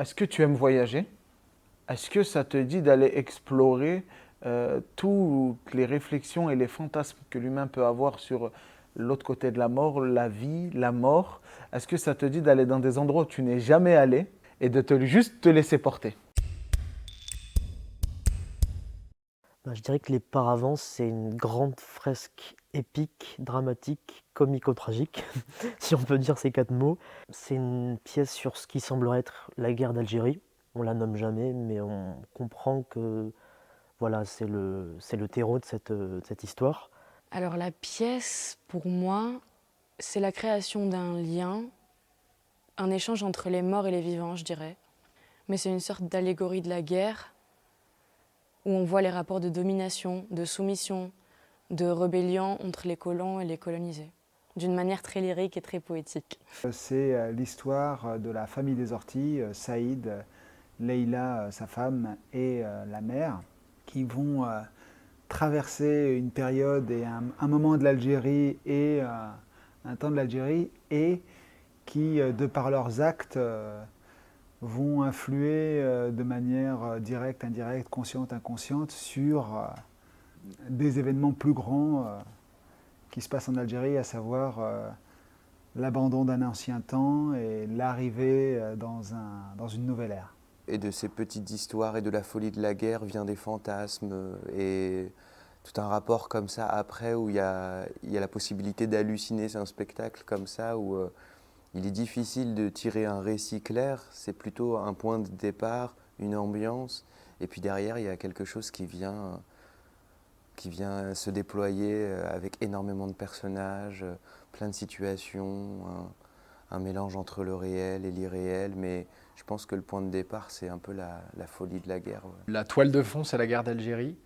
Est-ce que tu aimes voyager? Est-ce que ça te dit d'aller explorer toutes les réflexions et les fantasmes que l'humain peut avoir sur l'autre côté de la mort, la vie, la mort? Est-ce que ça te dit d'aller dans des endroits où tu n'es jamais allé et de juste te laisser porter? Je dirais que Les Paravents, c'est une grande fresque épique, dramatique, comico-tragique, si on peut dire ces 4 mots. C'est une pièce sur ce qui semblerait être la guerre d'Algérie. On la nomme jamais, mais on comprend que voilà, c'est le terreau de cette histoire. Alors la pièce, pour moi, c'est la création d'un lien, un échange entre les morts et les vivants, je dirais. Mais c'est une sorte d'allégorie de la guerre, où on voit les rapports de domination, de soumission, de rébellion entre les colons et les colonisés, d'une manière très lyrique et très poétique. C'est l'histoire de la famille des Orties, Saïd, Leïla, sa femme, et la mère, qui vont traverser une période et un moment de l'Algérie et un temps de l'Algérie, et qui, de par leurs actes, vont influer de manière directe, indirecte, consciente, inconsciente sur des événements plus grands qui se passent en Algérie, à savoir l'abandon d'un ancien temps et l'arrivée dans une nouvelle ère. Et de ces petites histoires et de la folie de la guerre vient des fantasmes et tout un rapport comme ça après où il y a la possibilité d'halluciner. C'est un spectacle comme ça où il est difficile de tirer un récit clair, c'est plutôt un point de départ, une ambiance, et puis derrière il y a quelque chose qui vient se déployer avec énormément de personnages, plein de situations, un mélange entre le réel et l'irréel, mais je pense que le point de départ, c'est un peu la folie de la guerre. Ouais. La toile de fond, c'est la guerre d'Algérie,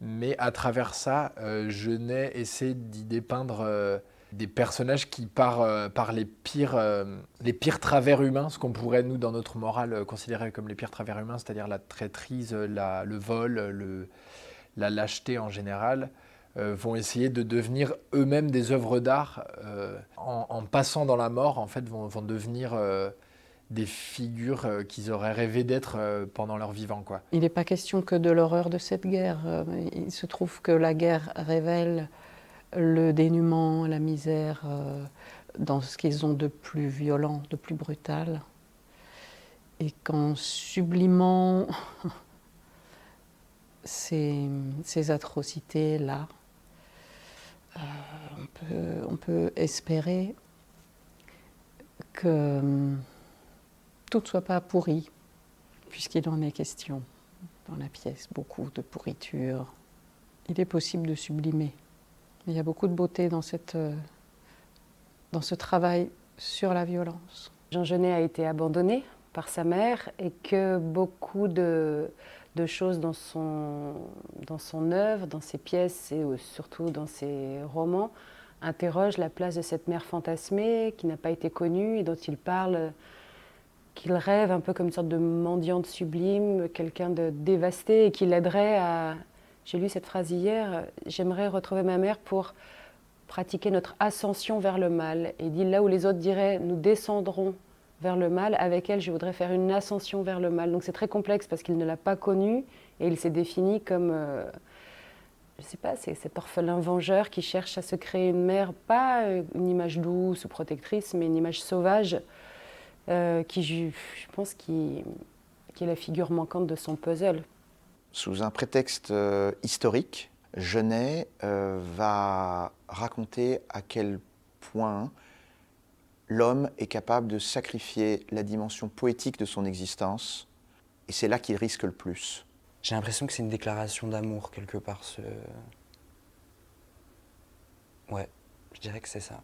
mais à travers ça, Genet essaie d'y dépeindre des personnages qui, par les pires travers humains, ce qu'on pourrait, nous, dans notre morale, considérer comme les pires travers humains, c'est-à-dire la traîtrise, le vol, la lâcheté en général, vont essayer de devenir eux-mêmes des œuvres d'art. En passant dans la mort, en fait, vont devenir des figures qu'ils auraient rêvé d'être pendant leur vivant, quoi. Il n'est pas question que de l'horreur de cette guerre. Il se trouve que la guerre révèle le dénuement, la misère, dans ce qu'ils ont de plus violent, de plus brutal. Et qu'en sublimant ces atrocités-là, on peut espérer que tout ne soit pas pourri, puisqu'il en est question dans la pièce, beaucoup de pourriture. Il est possible de sublimer. Il y a beaucoup de beauté dans ce travail sur la violence. Jean Genet a été abandonné par sa mère et que beaucoup de choses dans son œuvre, dans ses pièces et surtout dans ses romans interrogent la place de cette mère fantasmée qui n'a pas été connue et dont il parle, qu'il rêve un peu comme une sorte de mendiante sublime, quelqu'un de dévasté et qui l'aiderait à... J'ai lu cette phrase hier, j'aimerais retrouver ma mère pour pratiquer notre ascension vers le mal. Et il dit là où les autres diraient nous descendrons vers le mal, avec elle je voudrais faire une ascension vers le mal. Donc c'est très complexe parce qu'il ne l'a pas connue et il s'est défini comme, je ne sais pas, c'est cet orphelin vengeur qui cherche à se créer une mère, pas une image douce ou protectrice, mais une image sauvage qui, je pense, qui est la figure manquante de son puzzle. Sous un prétexte historique, Genet va raconter à quel point l'homme est capable de sacrifier la dimension poétique de son existence, et c'est là qu'il risque le plus. J'ai l'impression que c'est une déclaration d'amour quelque part. Ouais, je dirais que c'est ça.